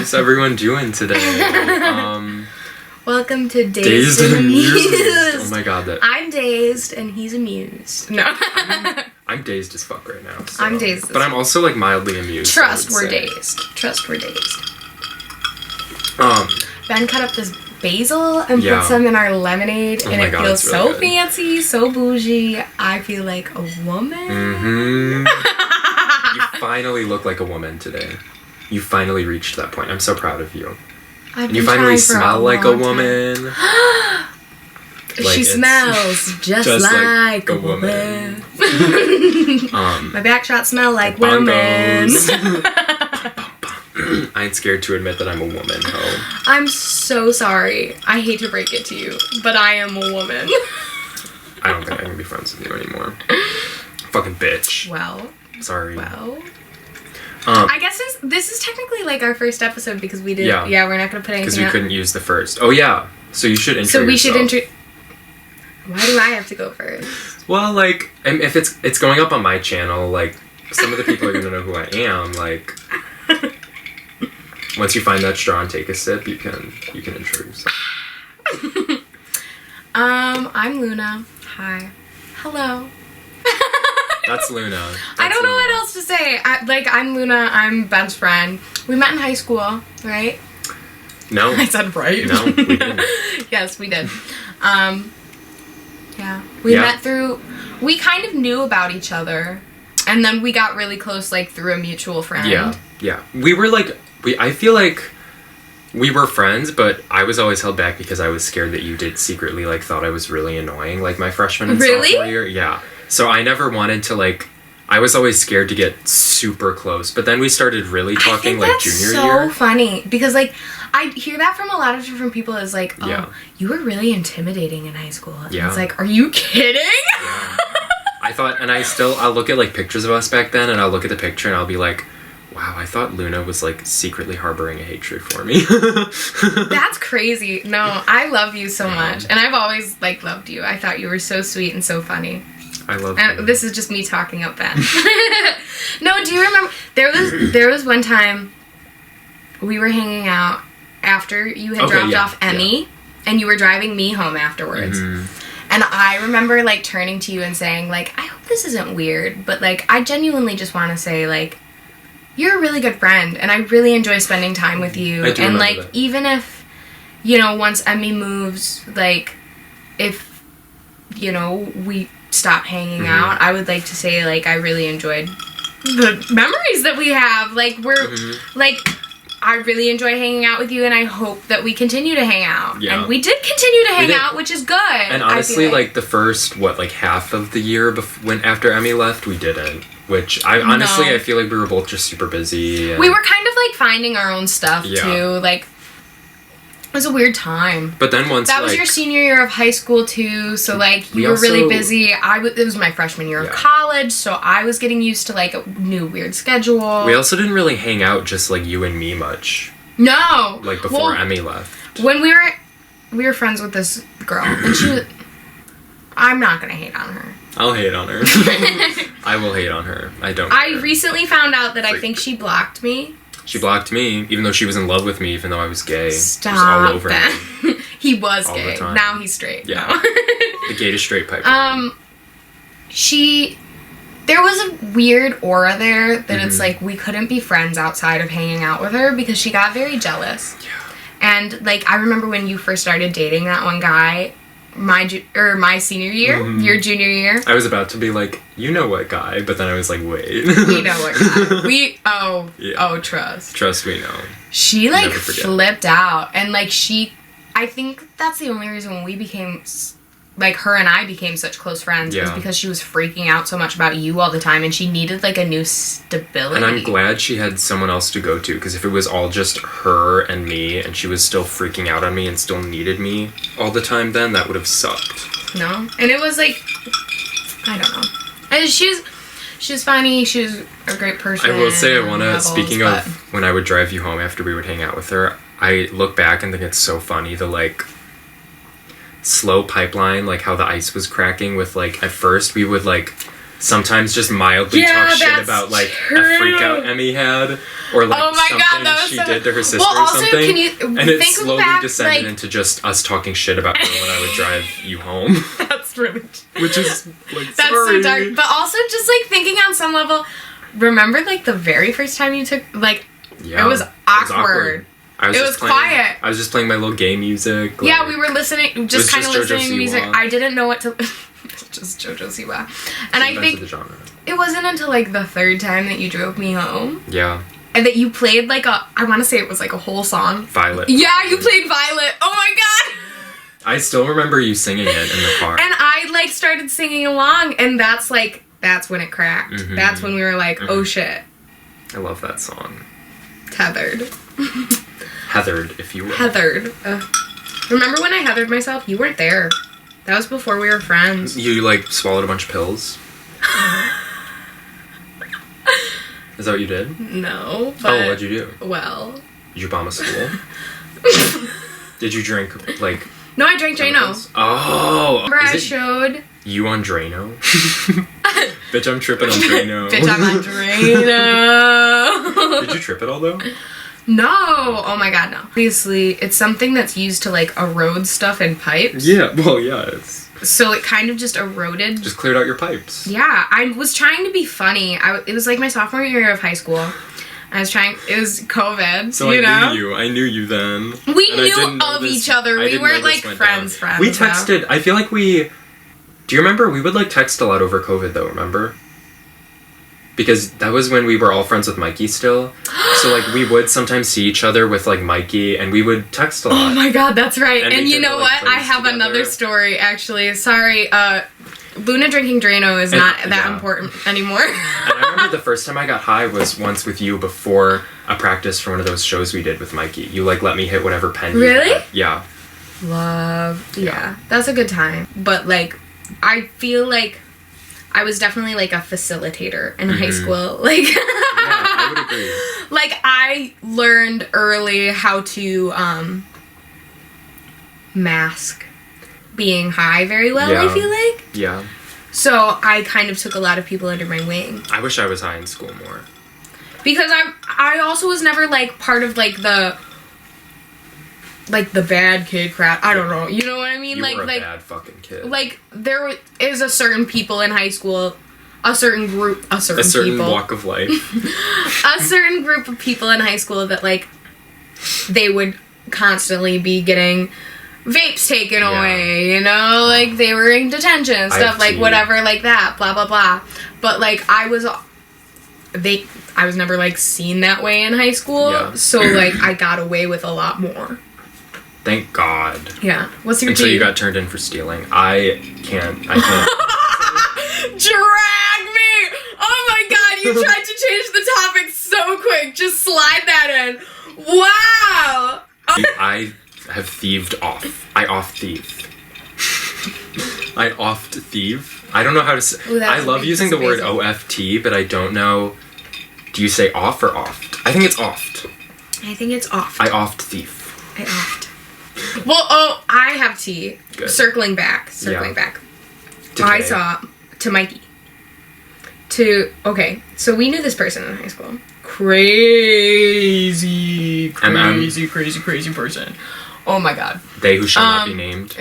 How's everyone doing today? Welcome to Dazed and Amused. Oh my god, I'm dazed and he's amused. No. I'm dazed as fuck right now. So. I'm dazed. But I'm also like mildly amused. Trust we're dazed. Ben cut up this basil and put some in our lemonade, and it feels so really fancy, so bougie. I feel like a woman. Mm-hmm. You finally look like a woman today. You finally reached that point. I'm so proud of you. And you finally smell like a woman. Like she smells just like a woman. My back shots smell like women. I ain't scared to admit that I'm a woman, ho. I'm so sorry. I hate to break it to you, but I am a woman. I don't think I can be friends with you anymore. Fucking bitch. Well. Sorry. Well. I guess this is technically like our first episode because we did. Yeah, we're not gonna put anything. Because we couldn't use the first. Oh yeah. So you should intro. Why do I have to go first? Well, like, if it's going up on my channel, like, some of the people are gonna know who I am. Like, once you find that straw and take a sip, you can intro yourself. I'm Luna. Hi. Hello. That's Luna. I don't know what else to say. I'm Luna. I'm Ben's friend. We met in high school, right? No. I said right. No, we didn't. Yes, we did. Yeah. We met through... We kind of knew about each other. And then we got really close, like, through a mutual friend. Yeah. We were, like... I feel like we were friends, but I was always held back because I was scared that you did secretly, like, thought I was really annoying, like, my freshman and sophomore year. Yeah. So I never wanted to, like... I was always scared to get super close, but then we started really talking, like, junior year. That's so funny, because, like, I hear that from a lot of different people is like, oh, you were really intimidating in high school. And it's like, are you kidding? Yeah. I thought, and I'll look at, like, pictures of us back then, and I'll look at the picture, and I'll be like, wow, I thought Luna was, like, secretly harboring a hatred for me. That's crazy. No, I love you so much, and I've always, like, loved you. I thought you were so sweet and so funny. I love you. This is just me talking up Ben. No, do you remember, there was one time we were hanging out after you had dropped off Emmy, and you were driving me home afterwards. And I remember, like, turning to you and saying, like, I hope this isn't weird, but, like, I genuinely just want to say, like, you're a really good friend, and I really enjoy spending time with you. I do and, like, that. Even if, you know, once Emmy moves, like, if, you know, we stop hanging out, I would like to say, like, I really enjoyed the memories that we have. Like, we're, like... I really enjoy hanging out with you, and I hope that we continue to hang out. Yeah. And we did continue to hang out, which is good. And honestly, like, the first, half of the year after Emmy left, we didn't. Which, I feel like we were both just super busy. We were kind of, like, finding our own stuff, too. Like, it was a weird time. But then once, that was your senior year of high school, too, so, like, you were really busy. It was my freshman year of college, so I was getting used to, like, a new weird schedule. We also didn't really hang out just, like, you and me much. No! Like, before Emmy left. When we were friends with this girl, and she was... I'm not gonna hate on her. I'll hate on her. I will hate on her. I don't care. I recently found out that I think she blocked me. She blocked me, even though she was in love with me, even though I was gay. Stop. She was all over me. He was all gay. The time. Now he's straight. Yeah. No. The gay to straight pipeline. There was a weird aura there that it's like we couldn't be friends outside of hanging out with her because she got very jealous. Yeah. And, like, I remember when you first started dating that one guy, my senior year, your junior year. I was about to be like, you know what guy, but then I was like, wait. We know what guy. Trust. Trust we know. She, like, flipped out, and, like, I think that's the only reason we became, like, her and I became such close friends, is because she was freaking out so much about you all the time, and she needed, like, a new stability. And I'm glad she had someone else to go to, because if it was all just her and me, and she was still freaking out on me and still needed me all the time, then that would have sucked. No? And it was, like, I don't know. And she was funny, she was a great person. I will say, speaking of when I would drive you home after we would hang out with her, I look back and think it's so funny, the, like, slow pipeline, like, how the ice was cracking with, like, at first we would, like, sometimes just mildly talk shit about like a freak out Emmy had, or like something she did to her sister or something. Can you and it slowly descended into just us talking shit about her when I would drive you home. That's really which is like that's so dark. But also just like thinking on some level, remember like the very first time you took like it was awkward. It was quiet. I was just playing my little gay music. Like, yeah, we were listening, just kind of listening to music. I didn't know what to. Just JoJo Siwa. And I think it wasn't until like the third time that you drove me home. Yeah. And that you played like I want to say it was like a whole song. Violet. Yeah, you played Violet. Oh my god. I still remember you singing it in the car. And I like started singing along, and that's when it cracked. Mm-hmm. That's when we were like, oh shit. I love that song. Tethered. Heathered, if you will. Heathered. Remember when I heathered myself? You weren't there. That was before we were friends. You, like, swallowed a bunch of pills? Is that what you did? No. But, what'd you do? Well. Did you bomb a school? Did you drink, like... No, I drank Drano. Oh! Remember I showed... You on Drano? Bitch, I'm tripping on Drano. Bitch, I'm on Drano. Did you trip at all, though? No! Oh my god, no. Obviously, it's something that's used to, like, erode stuff in pipes. Yeah, well, yeah, it's... So it kind of just eroded. Just cleared out your pipes. Yeah, I was trying to be funny. It was, like, my sophomore year of high school. I was trying... It was COVID, so you know? I knew you then. We knew of each other. We weren't, like, friends. We texted... I feel like we... Do you remember? We would, like, text a lot over COVID, though, remember? Because that was when we were all friends with Mikey still. So, like, we would sometimes see each other with, like, Mikey, and we would text a lot. Oh my god, that's right. And you know what? I have another story, actually. Sorry, Luna drinking Drano is not that important anymore. And I remember the first time I got high was once with you before a practice for one of those shows we did with Mikey. You, like, let me hit whatever pen you had. Yeah. Love. Yeah. That's a good time. But, like, I feel like I was definitely, like, a facilitator in high school. Like, yeah, I would agree. Like, I learned early how to mask being high very well, I feel like. Yeah. So I kind of took a lot of people under my wing. I wish I was high in school more. Because I also was never, like, part of, like, the bad kid crowd. I don't know. You know what I mean? You like, were a bad fucking kid. Like, there is a certain people in high school, a certain group, a certain people. Walk of life. A certain group of people in high school that, like, they would constantly be getting vapes taken away, you know? Like, they were in detention and stuff, like, whatever, like that, blah, blah, blah. But, like, I was never, like, seen that way in high school, so, like, I got away with a lot more. Thank God. Yeah. What's your Until you got turned in for stealing. I can't. Drag me! Oh my god, you tried to change the topic so quick. Just slide that in. Wow! I have thieved off. I off-thieve. I oft-thieve. I don't know how to say... Ooh, I love using the word OFT, but I don't know... Do you say off or oft? I think it's oft. I think it's oft. I oft-thieve. I oft. Well, I have tea. Good. Circling back. I saw to Mikey. Okay, so we knew this person in high school. Crazy person. Oh my god. They who shall not be named.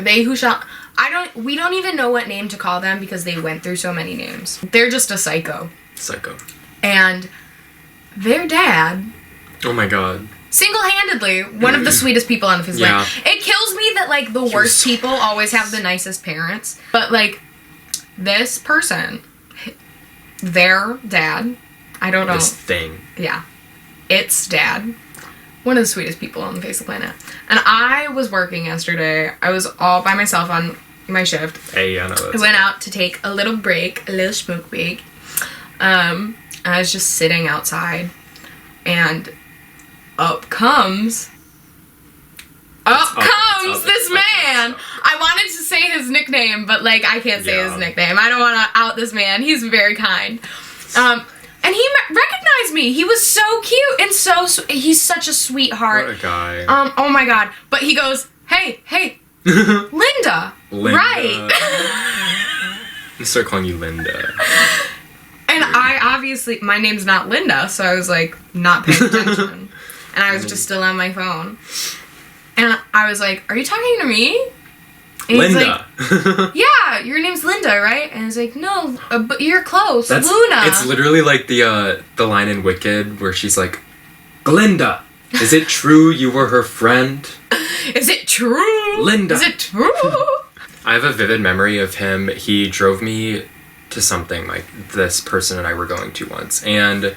We don't even know what name to call them because they went through so many names. They're just a psycho. And their dad. Oh my god. Single-handedly, one of the sweetest people on the face of the planet. It kills me that, like, the worst people always have the nicest parents. But, like, this person, their dad, I don't know. This thing. Yeah. Its dad. One of the sweetest people on the face of the planet. And I was working yesterday. I was all by myself on my shift. Hey, I know that. I went out to take a little break, a little smoke break. I was just sitting outside. And... Up comes this man. I wanted to say his nickname, but, like, I can't say his nickname. I don't want to out this man. He's very kind. And he recognized me. He was so cute and he's such a sweetheart. What a guy. Oh my god. But he goes, hey, Linda. Right. I'm gonna start calling you Linda. I obviously, my name's not Linda, so I was like, not paying attention. And I was just still on my phone. And I was like, are you talking to me? And Linda. He's like, yeah, your name's Linda, right? And he's like, no, but you're close. Luna. It's literally like the line in Wicked where she's like, Glinda, is it true you were her friend? Is it true? Linda. Is it true? I have a vivid memory of him. He drove me to something like this person and I were going to once. And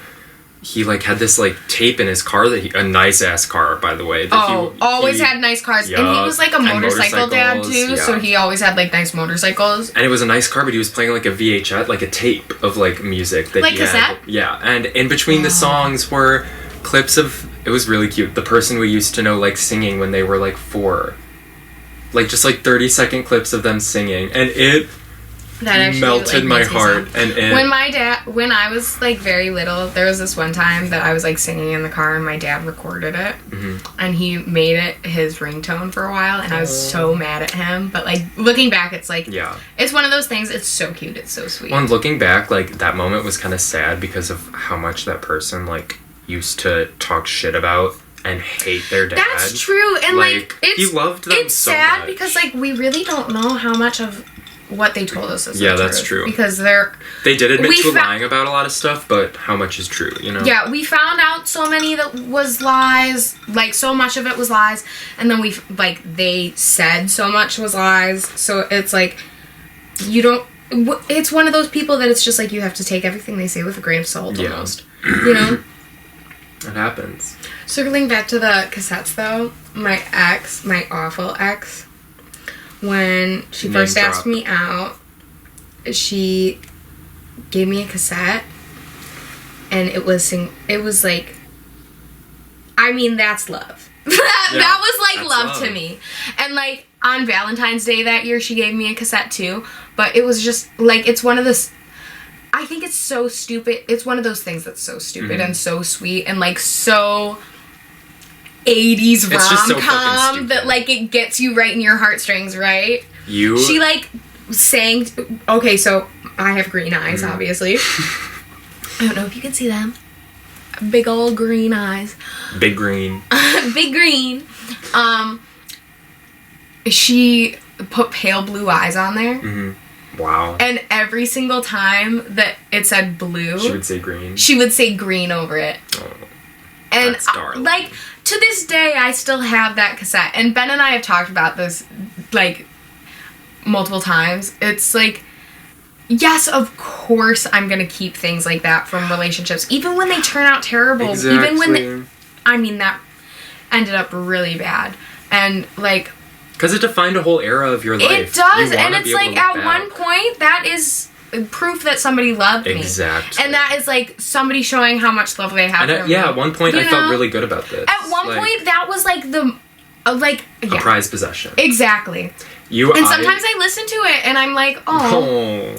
he like had this like tape in his car that a nice ass car, by the way. That always had nice cars. Yeah, and he was like a motorcycle dad too, yeah. so he always had like nice motorcycles. And it was a nice car, but he was playing like a VHS, like a tape of like music that like he cassette? had. Yeah, and in between the songs were clips of, it was really cute, the person we used to know like singing when they were like 4. Like just like 30-second clips of them singing, and it that actually, melted like, my heart. And when I was like very little, there was this one time that I was like singing in the car and my dad recorded it, and he made it his ringtone for a while, and I was so mad at him. But like looking back, it's like, it's one of those things. It's so cute. It's so sweet. Well, and looking back, like that moment was kind of sad because of how much that person like used to talk shit about and hate their dad. That's true, and like he loved them. It's so sad much. because like we really don't know how much of what they told us is that's true. Because they did admit to lying about a lot of stuff, but how much is true, you know? Yeah, we found out so many that was lies, like so much of it was lies, and then they said so much was lies, so it's like, it's one of those people that it's just like you have to take everything they say with a grain of salt almost, you know? It happens. Circling back to the cassettes though, my awful ex, when she first asked me out, she gave me a cassette, and it was like, I mean, that's love. that was like love to me. And like on Valentine's Day that year, she gave me a cassette too, but it was just like, it's one of those, I think it's so stupid. It's one of those things that's so stupid and so sweet and like so 80s rom-com that like it gets you right in your heartstrings, right? She like sang, okay, so I have green eyes, obviously. I don't know if you can see them. Big old green eyes. Big green. Big green. She put pale blue eyes on there. Wow. And every single time that it said blue, she would say green. She would say green over it. Oh, and like to this day, I still have that cassette. And Ben and I have talked about this like multiple times. It's like, yes, of course, I'm gonna keep things like that from relationships, even when they turn out terrible. Exactly. Even when that ended up really bad, and like. Because it defined a whole era of your life. It does, and it's like at one point that is proof that somebody loved me. Exactly. And that is like somebody showing how much love they have for me. Yeah, at one point I felt really good about this. At one point that was like the a prized possession. Exactly. And sometimes I listen to it and I'm like, oh.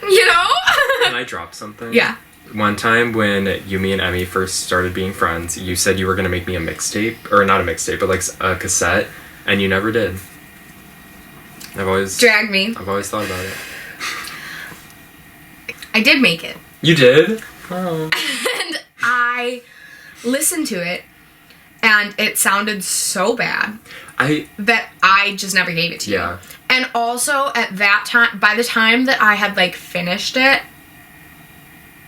You know? Can I drop something? Yeah. One time when me and Emmy first started being friends, you said you were going to make me a mixtape, or not a mixtape, but like a cassette. And you never did. I've always thought about it. I did make it. You did? Oh. And I listened to it, and it sounded so bad that I just never gave it to you. And also, at that time, by the time that I had, like, finished it,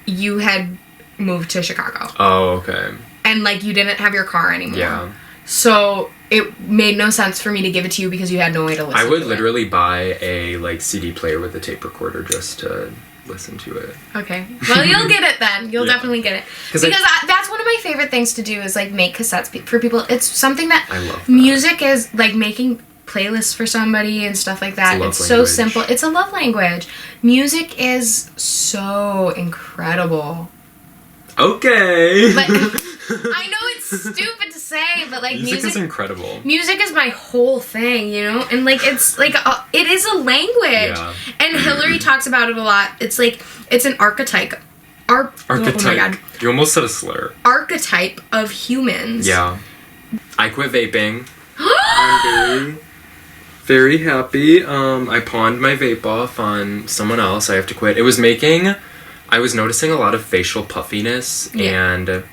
you had moved to Chicago. Oh, okay. And, like, you didn't have your car anymore. Yeah. So it made no sense for me to give it to you because you had no way to listen to it. I would literally buy a like CD player with a tape recorder just to listen to it. Okay. Well, you'll get it then. You'll definitely get it. Because that's one of my favorite things to do is like make cassettes for people. It's something that I love. Music is like making playlists for somebody and stuff like that. It's so simple. It's a love language. Music is so incredible. Okay. But I know it's stupid to say, but like music is incredible. Music is my whole thing, you know, and like it's like it is a language. Yeah. And Hillary talks about it a lot. It's like it's an archetype. Archetype. Oh my God. You almost said a slur. Archetype of humans. Yeah. I quit vaping. I'm very happy. I pawned my vape off on someone else. I have to quit. It was making. I was noticing a lot of facial puffiness, and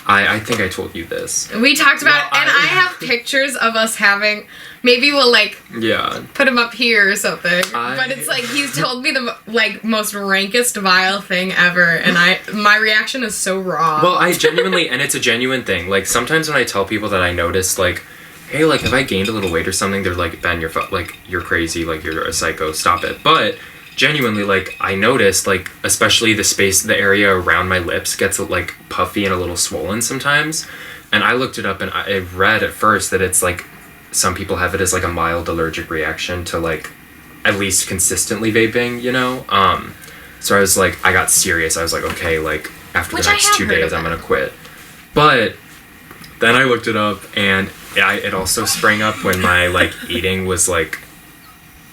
I think I told you this. We talked about it, and I have pictures of us having... Maybe we'll, like, put him up here or something. But it's like, he's told me the, like, most rankest, vile thing ever, and my reaction is so raw. Well, I genuinely... And it's a genuine thing. Like, sometimes when I tell people that I notice, like, hey, like, have I gained a little weight or something, they're like, Ben, you're crazy, like, you're a psycho, stop it. But... genuinely, like, I noticed, like, especially the area around my lips gets, like, puffy and a little swollen sometimes. And I looked it up, and I read at first that it's, like, some people have it as, like, a mild allergic reaction to, like, at least consistently vaping, you know? So I was, like, I got serious. I was like, okay, like, after the next 2 days, I'm gonna quit. But then I looked it up, and it also sprang up when my, like, eating was, like...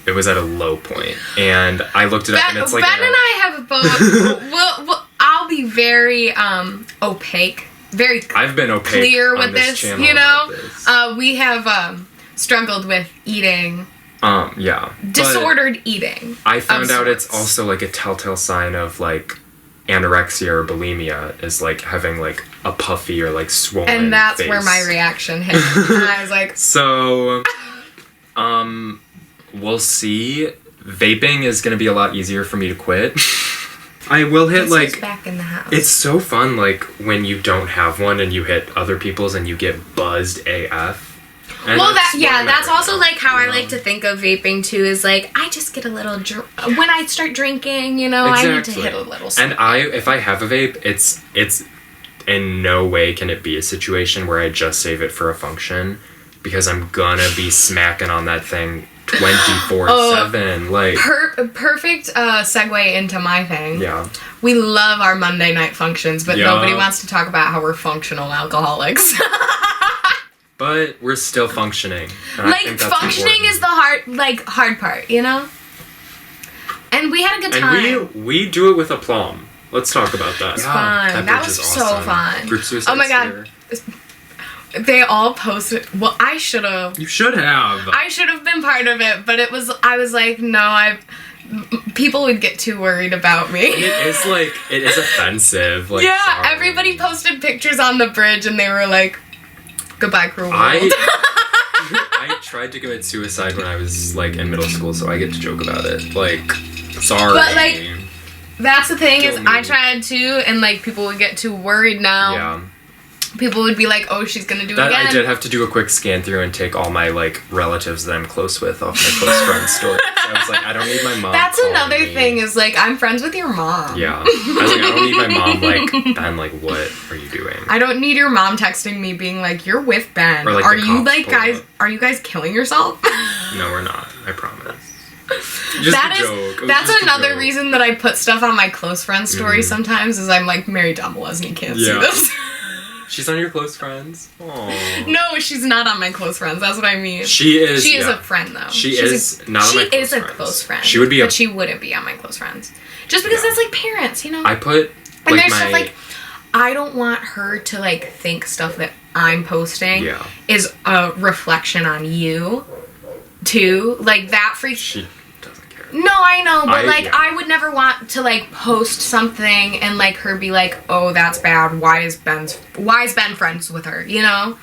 It was at a low point, and I looked it up, and it's like... Ben and I have both... I'll be very opaque. Very I've been opaque clear with this, you know? We have struggled with eating... disordered eating. I found out it's also, like, a telltale sign of, like, anorexia or bulimia is, like, having, like, a puffy or, like, swollen And that's face. where my reaction hit. And I was like... So, we'll see. Vaping is going to be a lot easier for me to quit. I will hit, like... back in the house. It's so fun, like, when you don't have one and you hit other people's and you get buzzed AF. And well, that's also, like, how I like to think of vaping, too, is, like, I just get a little... when I start drinking, you know, exactly. I need to hit a little... And if I have a vape, it's in no way can it be a situation where I just save it for a function, because I'm gonna be smacking on that thing 24/7. Like perfect segue into my thing. Yeah. We love our Monday night functions, but nobody wants to talk about how we're functional alcoholics. But we're still functioning. Like, functioning is the hard part, you know? And we had a good time. And we do it with aplomb. Let's talk about that. It's fun. That was awesome. So fun. Group suicide. Oh my god. They all posted... Well, I should have. You should have. I should have been part of it, but I was like, no, people would get too worried about me. It is offensive. Like, yeah, sorry. Everybody posted pictures on the bridge, and they were like, goodbye, cruel world. I tried to commit suicide when I was, like, in middle school, so I get to joke about it. Like, sorry. But, like, that's the thing is, I tried to, and, like, people would get too worried now. Yeah. People would be like, oh, she's gonna do it again. I did have to do a quick scan through and take all my, like, relatives that I'm close with off my close friends story. So I was like, I don't need my mom. That's another thing is, like, I'm friends with your mom. Yeah. I was like, I don't need my mom, like, Ben, like, what are you doing? I don't need your mom texting me being like, you're with Ben. Or, like, are you guys killing yourself? No, we're not. I promise. That's another reason that I put stuff on my close friends story sometimes is I'm like, Mary Dumbledore, and you can't see this. She's on your close friends? Aww. No, she's not on my close friends. That's what I mean. She is. She is a friend, though. She is not on my close friends. She is a close friend. She would be but she wouldn't be on my close friends. Just because that's like parents, you know? I put, and there's stuff like, I don't want her to, like, think stuff that I'm posting is a reflection on you, too. Like, that freaks... She doesn't care. No, I know, but, I would never want to, like, post something and, like, her be like, oh, that's bad. Why is Ben friends with her, you know?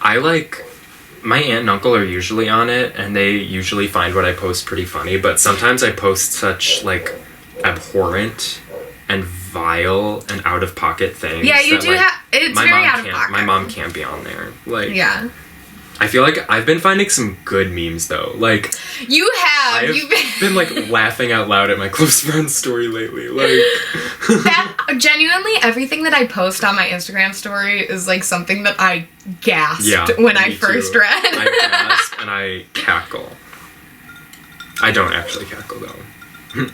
My aunt and uncle are usually on it, and they usually find what I post pretty funny, but sometimes I post such, like, abhorrent and vile and out-of-pocket things. Yeah, you do have... It's very out-of-pocket. My mom can't be on there. Like... Yeah. I feel like I've been finding some good memes, though. Like... You have! I've been, like, laughing out loud at my close friend's story lately. Like... Genuinely, everything that I post on my Instagram story is, like, something that I gasped when I first read. I gasp and I cackle. I don't actually cackle, though.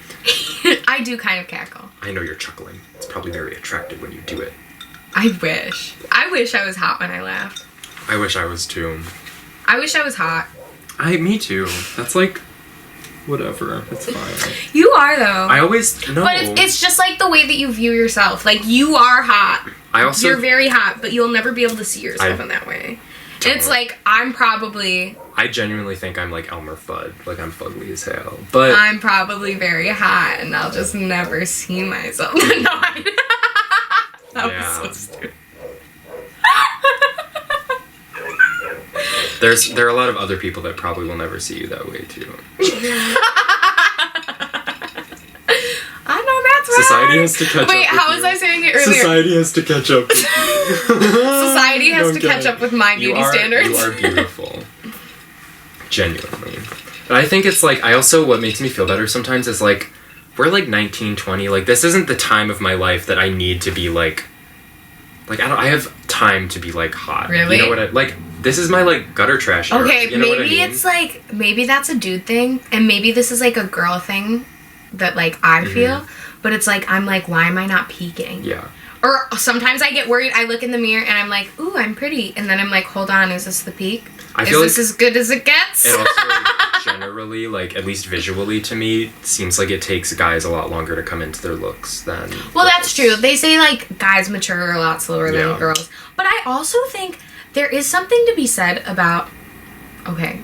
I do kind of cackle. I know you're chuckling. It's probably very attractive when you do it. I wish. I wish I was hot when I laughed. I wish I was too. I wish I was hot. Me too. That's like, whatever. It's fine. You are, though. I always, no. But it's just like the way that you view yourself. Like, you are hot. You're very hot, but you'll never be able to see yourself in that way. It's like, I'm probably I genuinely think I'm like Elmer Fudd. Like, I'm fugly as hell. But I'm probably very hot, and I'll just never see myself. No, that was so stupid. There are a lot of other people that probably will never see you that way, too. I know that's right. Society has to catch up. Wait, how was I saying it earlier? Society has to catch up. Society has to catch up with my beauty standards. You are beautiful. Genuinely. And I think it's like, what makes me feel better sometimes is like, we're like 19, 20, like this isn't the time of my life that I need to be like I have time to be like hot. Really? You know what this is my like gutter trash era. Okay, you know maybe what I mean? it's like, maybe that's a dude thing, and maybe this is like a girl thing that like I feel, but it's like, I'm like, why am I not peaking? Yeah. Or sometimes I get worried, I look in the mirror and I'm like, ooh, I'm pretty, and then I'm like, hold on, is this the peak? Is this as good as it gets? It also like, generally, like, at least visually to me, seems like it takes guys a lot longer to come into their looks than Well, girls. that's true. They say like guys mature a lot slower than girls. But I also think there is something to be said about, okay,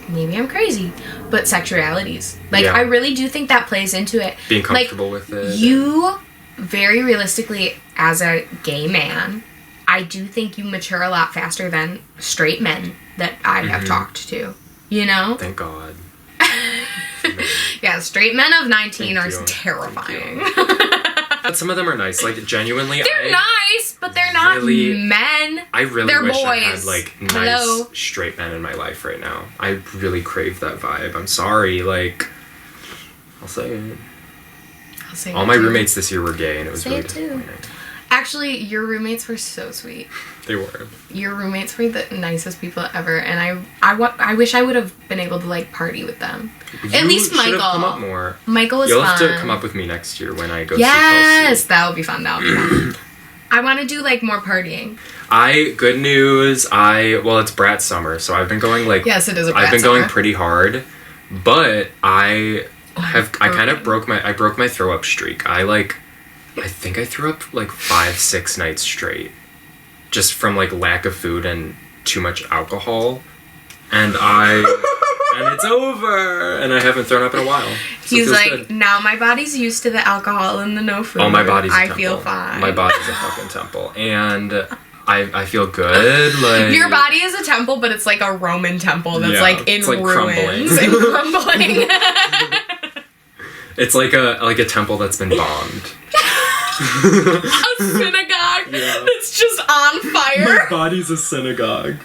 maybe I'm crazy, but sexualities. Like, I really do think that plays into it. Being comfortable with it. You, very realistically, as a gay man, I do think you mature a lot faster than straight men that I have talked to. You know? Thank God. Yeah, straight men of 19 are terrifying. But some of them are nice. Like, genuinely, they're nice, but they're not really, men. I really they're wish boys. I had, like, nice straight men in my life right now. I really crave that vibe. I'm sorry. Like, I'll say it. All my roommates this year were gay, and it was really disappointing. Actually, your roommates were so sweet. They were. Your roommates were the nicest people ever, and I wish I would have been able to like party with them. At least Michael. Have come up more. Michael was You'll fun. have to come up with me next year when I go. Yes, that would be fun. That would be fun. I want to do like more partying. Good news. Well, it's brat summer, so I've been going like. Yes, it is a brat I've been summer. going pretty hard, but I kind of broke my throw up streak. I think I threw up like 5-6 nights straight, just from like lack of food and too much alcohol, and it's over, and I haven't thrown up in a while. So He's like, good. now my body's used to the alcohol and the no food. Oh, my body's a I temple. feel fine. My body's a fucking temple, and I feel good. Like, your body is a temple, but it's like a Roman temple that's like in ruins and crumbling. It's like a temple that's been bombed. A synagogue that's just on fire. My body's a synagogue.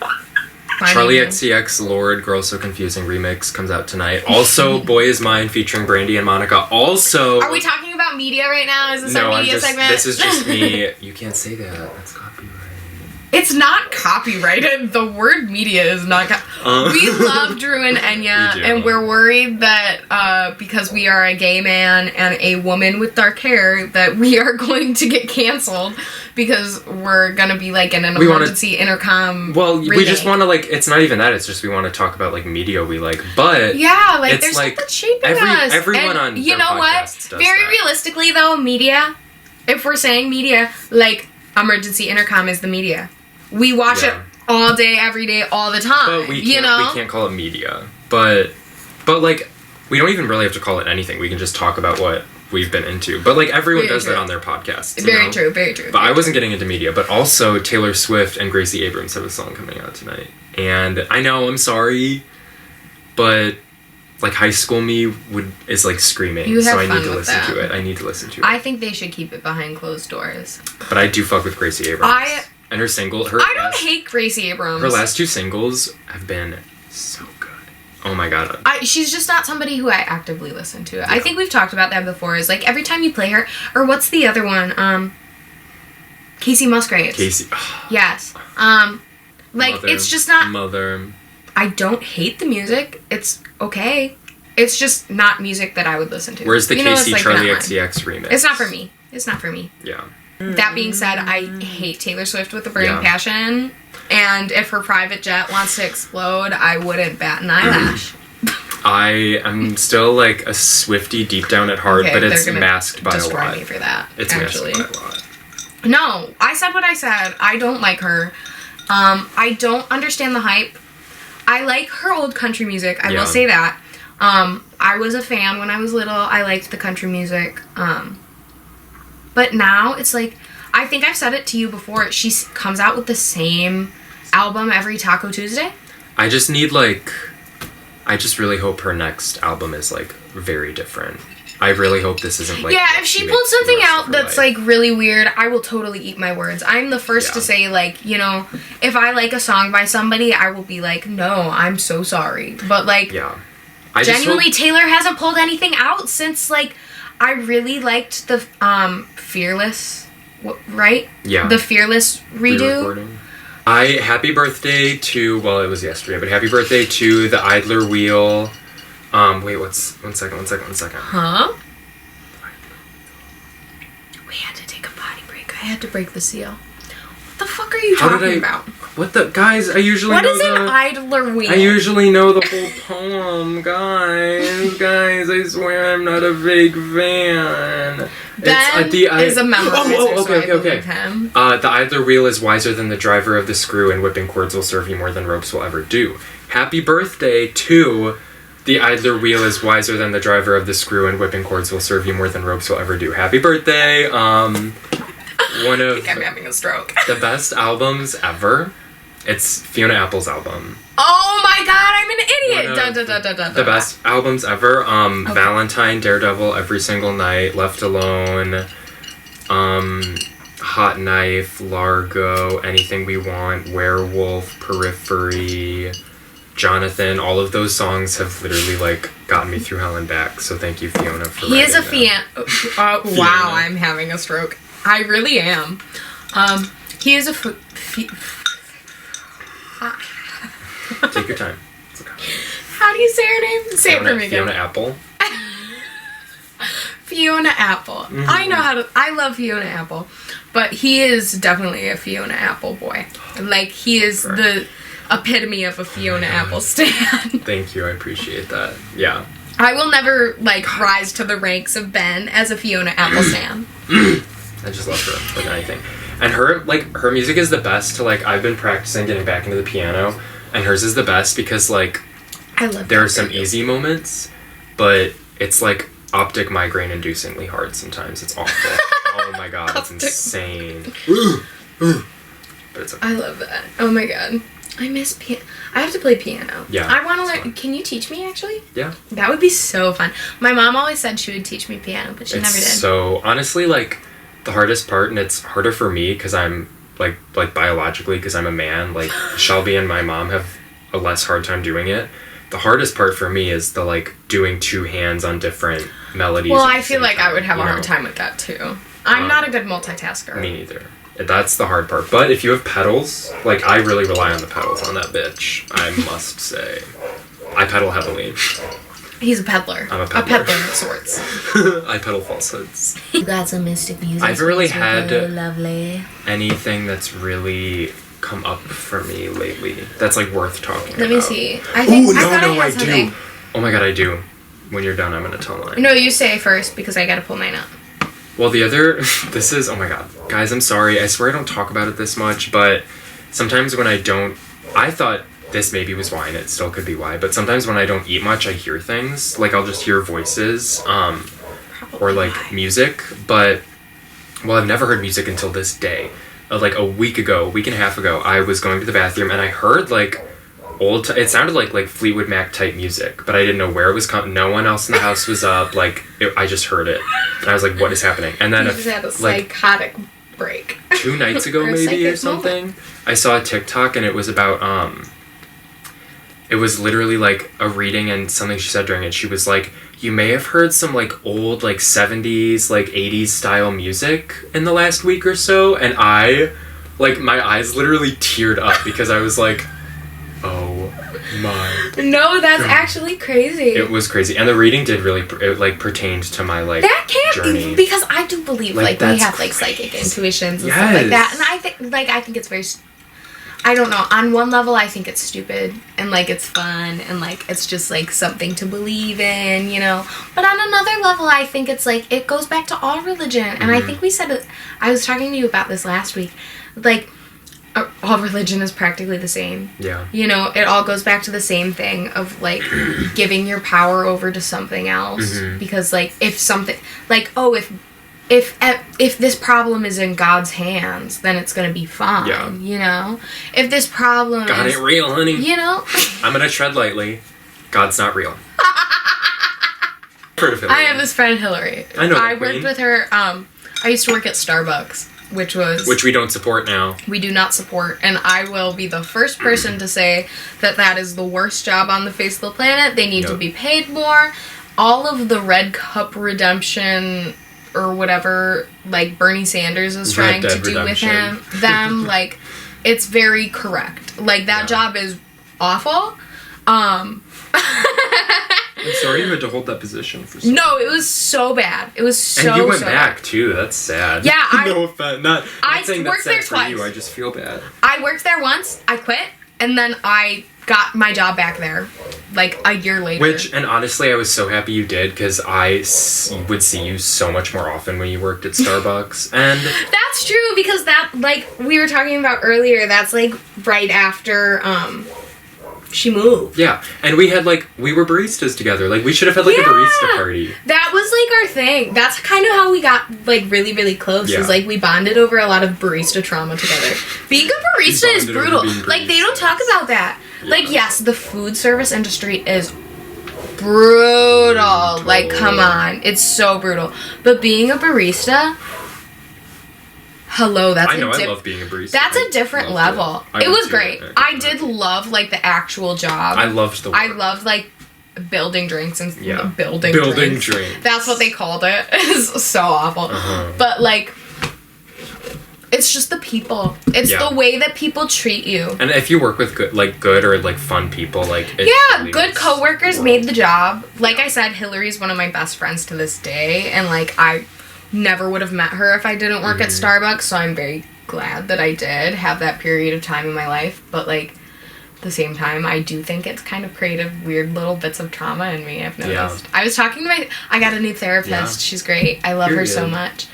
Charlie XCX Lord Girl So Confusing remix comes out tonight. Also, Boy Is Mine featuring Brandy and Monica. Also, are we talking about media right now? Is this our media segment? This is just me. You can't say that. That's copyright. It's not copyrighted. The word media is not we love Drew and Enya, and we're worried that because we are a gay man and a woman with dark hair, that we are going to get canceled because we're going to be like in an emergency intercom remake. We just want to like, it's not even that, it's just we want to talk about like media we like, but yeah, like it's there's like something shaping us. Everyone and on you their know what? podcasts does Very that. realistically though, media, if we're saying media, like emergency intercom is the media. We watch it all day, every day, all the time. But we can't call it media. But like, we don't even really have to call it anything. We can just talk about what we've been into. But like, everyone does that on their podcasts. Very true. But I wasn't getting into media. But also, Taylor Swift and Gracie Abrams have a song coming out tonight. And I know, I'm sorry, but like, high school me is like screaming. So I need to listen to it. I need to listen to it. I think they should keep it behind closed doors. But I do fuck with Gracie Abrams. And her single, I don't hate Gracie Abrams. Her last 2 singles have been so good. Oh my god. She's just not somebody who I actively listen to. Yeah. I think we've talked about that before. Is like every time you play her, or what's the other one? Casey Musgraves. Yes. Like Mother, it's just not. Mother. I don't hate the music. It's okay. It's just not music that I would listen to. Where's the Casey Charlie XCX remix? It's not for me. It's not for me. Yeah. That being said, I hate Taylor Swift with a burning passion, and if her private jet wants to explode, I wouldn't bat an eyelash. I am still like a Swiftie deep down at heart, but it's masked by a lot. Destroy me for that. It's masked by a lot. No, I said what I said. I don't like her. I don't understand the hype. I like her old country music. I will say that. I was a fan when I was little. I liked the country music. But now it's like, I think I've said it to you before. She comes out with the same album every Taco Tuesday. I just need, like, I just really hope her next album is, like, very different. I really hope this isn't, like... Yeah, if she pulled something out that's, like, really weird, I will totally eat my words. I'm the first to say, like, you know, if I like a song by somebody, I will be like, no, I'm so sorry. But, like, genuinely, Taylor hasn't pulled anything out since, like, I really liked the Fearless, right? Yeah. The Fearless redo. Happy birthday to, well, it was yesterday, but happy birthday to the Idler Wheel. Wait, one second. Huh? We had to take a potty break. I had to break the seal. What the fuck are you talking about? What the, guys, I usually know What is an Idler Wheel? I usually know the whole poem, guys, I swear I'm not a big fan. Ben is a memorizer, okay. The Idler Wheel is wiser than the driver of the screw, and whipping cords will serve you more than ropes will ever do. Happy birthday to... The Idler Wheel is wiser than the driver of the screw, and whipping cords will serve you more than ropes will ever do. Happy birthday. One of... I think I'm having a stroke. The best albums ever. It's Fiona Apple's album. Oh my god, I'm an idiot! The best albums ever. Okay. Valentine, Daredevil, Every Single Night, Left Alone, Hot Knife, Largo, Anything We Want, Werewolf, Periphery... Jonathan, all of those songs have literally, like, gotten me through hell and back. So thank you, Fiona, for He is a fan. Wow, I'm having a stroke. I really am. He is a Take your time. It's okay. How do you say her name? Say it for me again. Fiona Apple. Fiona Apple. Mm-hmm. I know how to... I love Fiona Apple. But he is definitely a Fiona Apple boy. Like, he is the... epitome of a Fiona Apple stan. Thank you, I appreciate that. Yeah. I will never, like, rise to the ranks of Ben as a Fiona Apple stan. I just love her with anything. And her, like, her music is the best to, like, I've been practicing getting back into the piano, and hers is the best because, like, I love there are some easy moments, but it's, like, optic migraine inducingly hard sometimes. It's awful. Oh my god, it's insane. But it's okay. I love that. Oh my god. I miss piano. I have to play piano. Yeah. I want to learn. Can you teach me, actually? Yeah. That would be so fun. My mom always said she would teach me piano, but she never did. So, honestly, like, the hardest part, and it's harder for me because I'm, like biologically, because I'm a man, like, Shelby and my mom have a less hard time doing it. The hardest part for me is the, like, doing two hands on different melodies. Well, I feel like I would have a hard time with that, too. I'm not a good multitasker. Me neither. That's the hard part. But if you have pedals, like, I really rely on the pedals on that bitch, I must say. I pedal heavily. He's a peddler. I'm a peddler. A peddler of sorts. I pedal falsehoods. You got some mystic music. I haven't really had lovely. anything that's really come up for me lately that's, like, worth talking about. Let me see. I think I do. Oh my god, I do. When you're done, I'm gonna tell mine. No, you say first because I gotta pull mine up. Well, the other, this is, oh my god. Guys, I'm sorry. I swear I don't talk about it this much, but sometimes when I don't, I thought this maybe was why, and it still could be why, but sometimes when I don't eat much, I hear things. Like, I'll just hear voices, or, like, music, but, well, I've never heard music until this day. Like, a week and a half ago, I was going to the bathroom, and I heard, like, it sounded like Fleetwood Mac type music, but I didn't know where it was coming. No one else in the house was up. Like, I just heard it, and I was like, "What is happening?" And then you just had a psychotic break. 2 nights ago, maybe or something, I saw a TikTok, and it was about it was literally like a reading and something she said during it. She was like, "You may have heard some like old like 70s like 80s style music in the last week or so," and I, like, my eyes literally teared up because I was like, oh my no, that's god. Actually crazy. It was crazy, and the reading did really it, like, pertained to my, like, that can't journey. Because I do believe like we have like psychic intuitions and stuff like that, and I think it's very, I don't know, on one level I think it's stupid and like it's fun and like it's just like something to believe in, you know, but on another level I think it's like it goes back to all religion, and I think we said it, I was talking to you about this last week, like all religion is practically the same. Yeah. You know, it all goes back to the same thing of, like, giving your power over to something else. Mm-hmm. Because, like, if something... Like, oh, if this problem is in God's hands, then it's going to be fine, yeah. You know? If this problem God ain't real, honey. You know? I'm going to tread lightly. God's not real. I have this friend, Hillary. I know that I worked with her, I used to work at Starbucks, which we don't support now. We do not support, and I will be the first person to say that is the worst job on the face of the planet. They need to be paid more. All of the Red Cup redemption... or whatever, like, Bernie Sanders is trying to do redemption. With them, like, it's very correct. Like, that job is awful. I'm sorry you had to hold that position for so long. No, it was so bad. It was so, and you went so back, bad. Too. That's sad. Yeah, no offense. Not saying that's sad for twice. you. I just feel bad. I worked there once, I quit, and then I got my job back there, like, a year later. And honestly, I was so happy you did, because I would see you so much more often when you worked at Starbucks, and... That's true, because that, like, we were talking about earlier, that's, like, right after, she moved. Yeah, and we were baristas together, like, we should have had, like, a barista party. That was, like, our thing. That's kind of how we got, like, really, really close, is, like, we bonded over a lot of barista trauma together. Being a barista is brutal. Like, they don't talk about that. Yeah. Like, yes, the food service industry is brutal. Like, come on. It's so brutal. But being a barista, hello, that's I love being a barista. That's a different level. It was great. I did love, like, the actual job. I loved the work. I loved, like, building drinks and building drinks. That's what they called it. It's so awful. Uh-huh. But, like... It's just the people. It's the way that people treat you. And if you work with good or, like, fun people, like... Really good coworkers made the job. Like I said, Hillary's one of my best friends to this day. And, like, I never would have met her if I didn't work at Starbucks. So I'm very glad that I did have that period of time in my life. But, like, at the same time, I do think it's kind of created weird little bits of trauma in me, I've noticed. Yeah. I was talking to I got a new therapist. Yeah. She's great. I love her so much.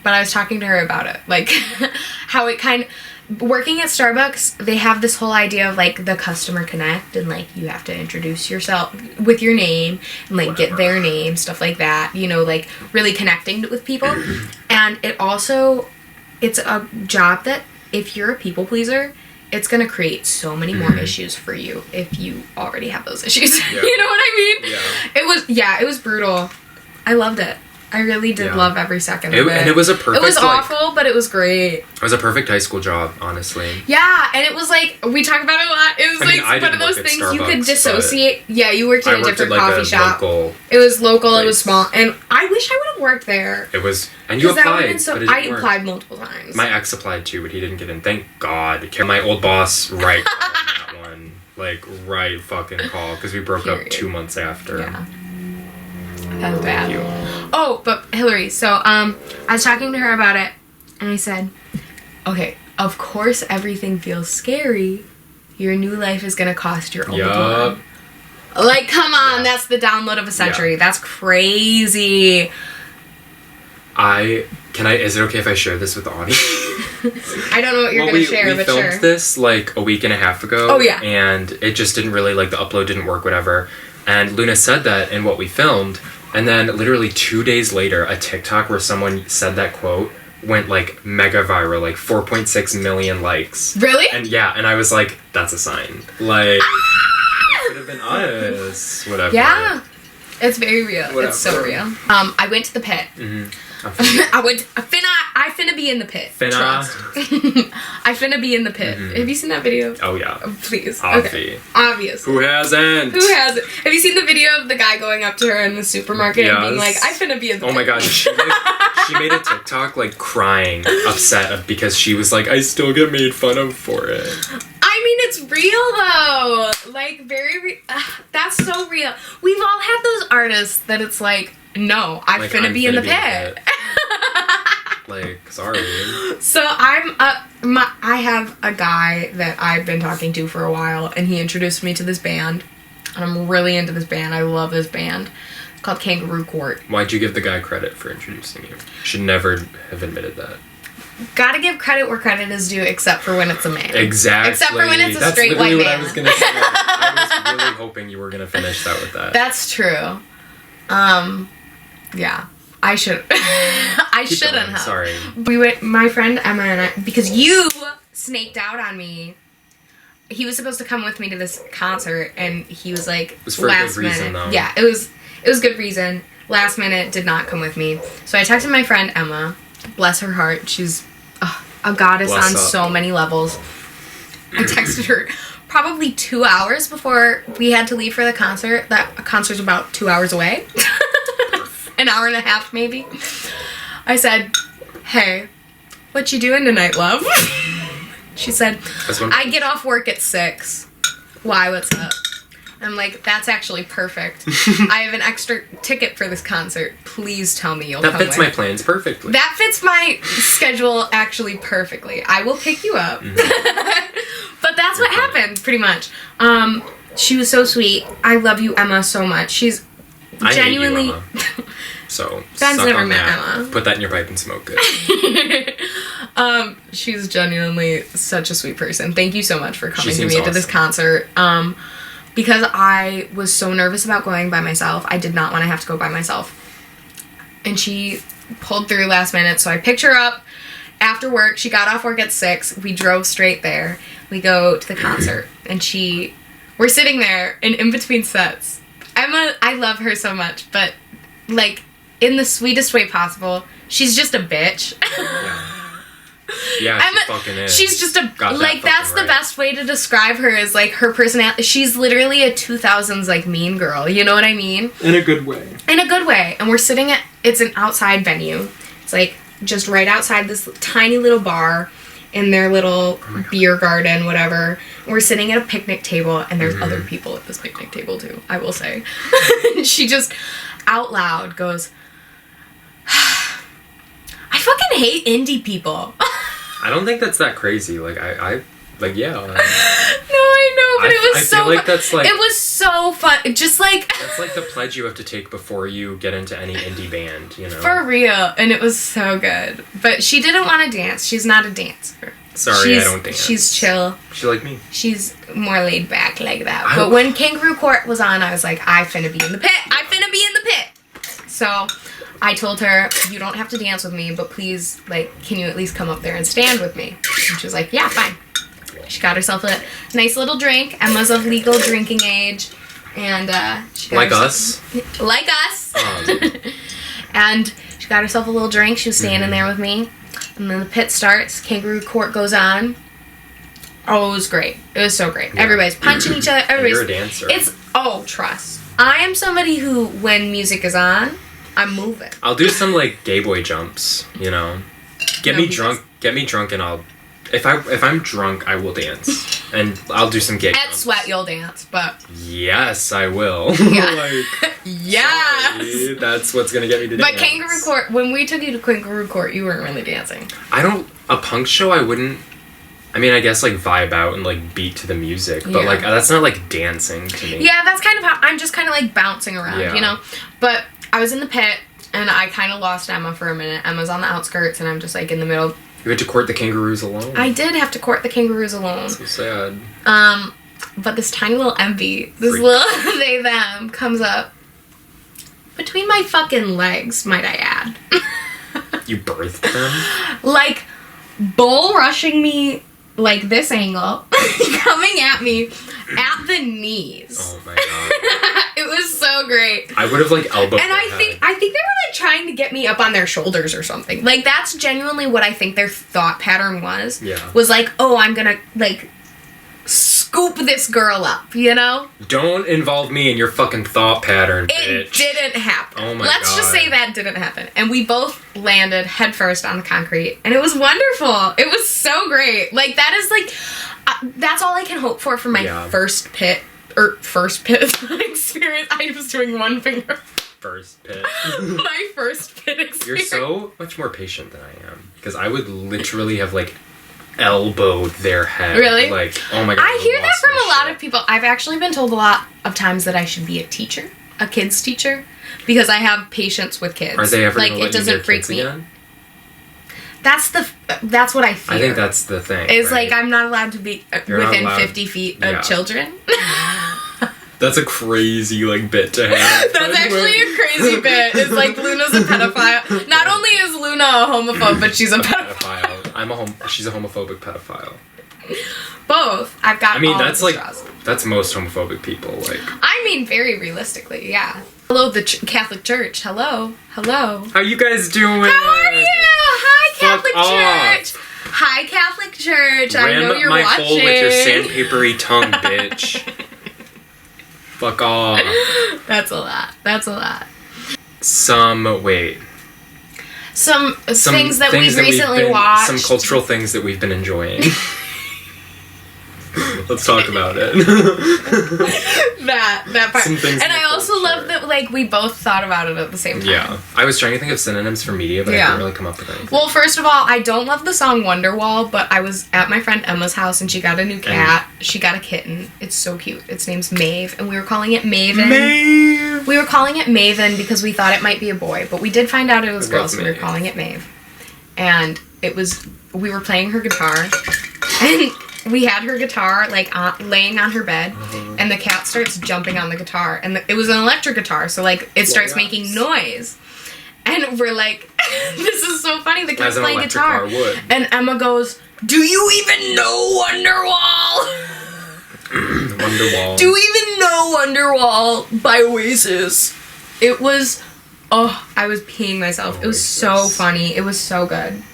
But I was talking to her about it, like, how it working at Starbucks, they have this whole idea of, like, the customer connect, and, like, you have to introduce yourself with your name, and, like, get their name, stuff like that, you know, like, really connecting with people. And it's a job that, if you're a people pleaser, it's going to create so many more issues for you if you already have those issues. Yeah. You know what I mean? Yeah. It was brutal. I loved it. I really did love every second of it. And it was a perfect... It was awful, but it was great. It was a perfect high school job, honestly. Yeah, and it was like... We talk about it a lot. It was one of those things you could dissociate. Yeah, you worked at a different coffee shop. It was local, it was small. And I wish I would have worked there. It was... And you applied, but it I applied multiple times. My ex applied too, but he didn't get in. Thank God. My old boss, right call on that one. Like, right fucking call. Because we broke up 2 months after. Yeah. That was bad. Oh, but Hillary, so I was talking to her about it, and I said, okay, of course everything feels scary. Your new life is going to cost your old one. Like, come on, that's the download of a century. That's crazy. Is it okay if I share this with the audience? I don't know what you're going to share, but sure. We filmed this, like, a week and a half ago. Oh, yeah. And it just didn't really, like, the upload didn't work, whatever. And Luna said that in what we filmed. And then literally 2 days later, a TikTok where someone said that quote went, like, mega viral, like 4.6 million likes. Really? And I was like, that's a sign. Like, that could have been us. Whatever. Yeah. It's very real. Whatever. It's so real. I went to the pit. Mm-hmm. I finna be in the pit. Trust. I finna be in the pit. Mm-hmm. Have you seen that video? Oh, yeah. Please. Okay. Obvious. Who hasn't? Have you seen the video of the guy going up to her in the supermarket and being like, I finna be in the pit? Oh my god. She made a TikTok, like, crying, upset, because she was like, I still get made fun of for it. I mean, it's real, though. Like, that's so real. We've all had those artists that it's like, no, I'm finna be in the pit. Like, sorry. So I have a guy that I've been talking to for a while, and he introduced me to this band. And I'm really into this band. I love this band. It's called Kangaroo Court. Why'd you give the guy credit for introducing you? Should never have admitted that. gotta give credit where credit is due, except for when it's a man. Exactly. Except for when it's a straight white man. That's literally what I was gonna say. I was really hoping you were gonna finish that with that. That's true. Yeah. I shouldn't have. Sorry. My friend Emma and I, because you snaked out on me. He was supposed to come with me to this concert, and he was like, it was for last a good reason, minute. though. Yeah, it was good reason. Last minute, did not come with me. So I texted my friend Emma. Bless her heart. She's a goddess on so many levels. I texted her probably 2 hours before we had to leave for the concert. That concert's about 2 hours away. An hour and a half, maybe. I said, hey, what you doing tonight, love? She said, I get off work at 6. Why, what's up? I'm like, that's actually perfect. I have an extra ticket for this concert. Please tell me you'll come with. That fits my plans perfectly. That fits my schedule actually perfectly. I will pick you up. Mm-hmm. But that's what happened, pretty much. She was so sweet. I love you, Emma, so much. She's genuinely... I hate you, Emma. So, Ben's never met Emma. Put that in your pipe and smoke it. She's genuinely such a sweet person. Thank you so much for coming to me awesome. to this concert. Because I was so nervous about going by myself. I did not want to have to go by myself. And she pulled through last minute, so I picked her up after work. She got off work at 6. We drove straight there. We go to the concert. And we're sitting there, and in between sets. Emma, I love her so much, but, like, in the sweetest way possible, she's just a bitch. Yeah, Emma, she fucking is. She's just that's the best way to describe her is, like, her personality. She's literally a 2000s, like, mean girl. You know what I mean? In a good way. In a good way. And we're sitting it's an outside venue. It's, like, just right outside this tiny little bar in their little beer garden, whatever. And we're sitting at a picnic table, and there's other people at this picnic table, too, I will say. And she just, out loud, goes, I fucking hate indie people. I don't think that's that crazy. Like, yeah. No, I know, but it was so feel like that's like... It was so fun. Just like... That's like the pledge you have to take before you get into any indie band, you know? For real. And it was so good. But she didn't want to dance. She's not a dancer. Sorry, I don't dance. She's chill. She like me. She's more laid back like that. But when Kangaroo Court was on, I was like, I finna be in the pit. I finna be in the pit. So... I told her, you don't have to dance with me, but please, like, can you at least come up there and stand with me? And she was like, yeah, fine. She got herself a nice little drink. Emma's of legal drinking age. And she got like us? Like us. And she got herself a little drink. She was standing there with me. And then the pit starts. Kangaroo Court goes on. Oh, it was great. It was so great. Yeah. Everybody's punching each other. You're a dancer. Trust. I am somebody who, when music is on... I'm moving. I'll do some, like, gay boy jumps, you know. Get me drunk, and I'll... If I'm drunk, I will dance. And I'll do some gay jumps. At Sweat, you'll dance, but... Yes, I will. Yeah. Yes! Sorry, that's what's gonna get me to dance. But Kangaroo Court, when we took you to Kangaroo Court, you weren't really dancing. A punk show, I wouldn't... I mean, I guess, like, vibe out and, like, beat to the music. But, like, that's not, like, dancing to me. Yeah, that's kind of how... I'm just kind of, like, bouncing around, you know? But... I was in the pit, and I kind of lost Emma for a minute. Emma's on the outskirts, and I'm just, like, in the middle. You had to court the kangaroos alone. I did have to court the kangaroos alone. So sad. But this tiny little envy, this little they, them, comes up between my fucking legs, might I add. You birthed them? Like, bull rushing me, like, this angle, coming at me at the knees. Oh, my God. It was so great. I would have, like, elbowed and I think they were, like, trying to get me up on their shoulders or something. Like, that's genuinely what I think their thought pattern was. Yeah. Was like, oh, I'm gonna, like, scoop this girl up, you know? Don't involve me in your fucking thought pattern, bitch. It didn't happen. Oh, my God. Let's just say that didn't happen. And we both landed headfirst on the concrete. And it was wonderful. It was so great. Like, that is, like, that's all I can hope for my first pit experience. I was doing one finger. First pit. My first pit experience. You're so much more patient than I am. Because I would literally have, like, elbowed their head. Really? Like, oh my God. I hear that from a lot of people. I've actually been told a lot of times that I should be a teacher. A kid's teacher. Because I have patience with kids. Are they ever like, going to let it doesn't you get freak kids me. again? That's what I fear. I think that's the thing. It's right? Like I'm not allowed to be within 50 feet of children. That's a crazy, like, bit to have. That's actually a crazy bit. It's like Luna's a pedophile. Not only is Luna a homophobe, but she's a pedophile. She's a homophobic pedophile. Both. I've got. I mean, that's like that's most homophobic people. Like. I mean, very realistically, yeah. Hello, the Catholic Church. Hello. How you guys doing? How are you? Hi, Catholic Church. Hi, Catholic Church. I know you're watching. my hole with your sandpapery tongue, bitch. Fuck off. That's a lot. Some things that we've recently watched. Some cultural things that we've been enjoying. Let's talk about it. that part. Some things and I also love that like we both thought about it at the same time. Yeah. I was trying to think of synonyms for media, but I couldn't really come up with anything. Well, first of all, I don't love the song Wonderwall, but I was at my friend Emma's house and she got a new cat. She got a kitten. It's so cute. Its name's Maeve, and we were calling it Maven. Maeve! We were calling it Maven because we thought it might be a boy, but we did find out it was a girl, so we were calling it Maeve. And we were playing her guitar, and we had her guitar, like, laying on her bed, and the cat starts jumping on the guitar. And it was an electric guitar, so, like, it starts making noise. And we're like, this is so funny, the cat's playing guitar. Would. And Emma goes, do you even know Wonderwall? Wonderwall. Do you even know Wonderwall by Oasis? It was, I was peeing myself. It was so funny. It was so good.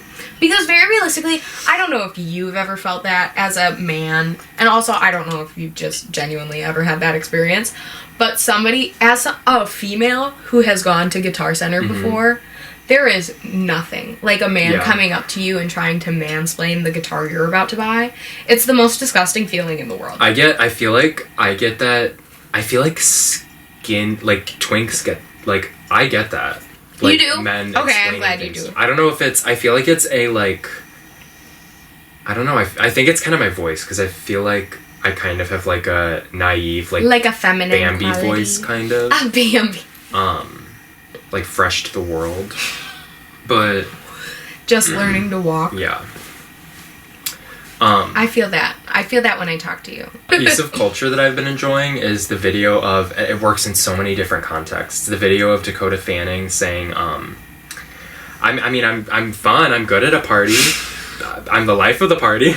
Because very realistically, I don't know if you've ever felt that as a man, and also I don't know if you've just genuinely ever had that experience, but somebody, as a female who has gone to Guitar Center before, there is nothing like a man coming up to you and trying to mansplain the guitar you're about to buy. It's the most disgusting feeling in the world. I feel like twinks get, like, I get that. Like, you do? Men okay, I'm glad you do. I don't know if I feel like it's a, like, I don't know, I think it's kind of my voice, because I feel like I kind of have, like, a naive, like a feminine Bambi quality. voice, kind of. A Bambi. Like, fresh to the world. But... just learning to walk. Yeah. I feel that when I talk to you. A piece of culture that I've been enjoying is the video of, it works in so many different contexts, the video of Dakota Fanning saying, I'm fun, I'm good at a party, I'm the life of the party,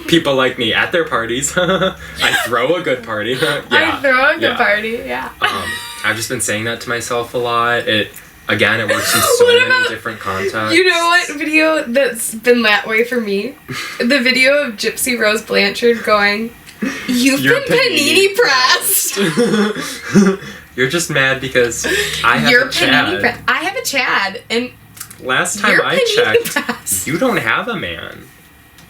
people like me at their parties, I throw a good party. I throw a good party, yeah. I've just been saying that to myself a lot. Again, it works in so many different contexts. You know what video that's been that way for me? The video of Gypsy Rose Blanchard going, You're been panini pressed. You're just mad because I have a Chad. I have a Chad, and last time I checked, you don't have a man.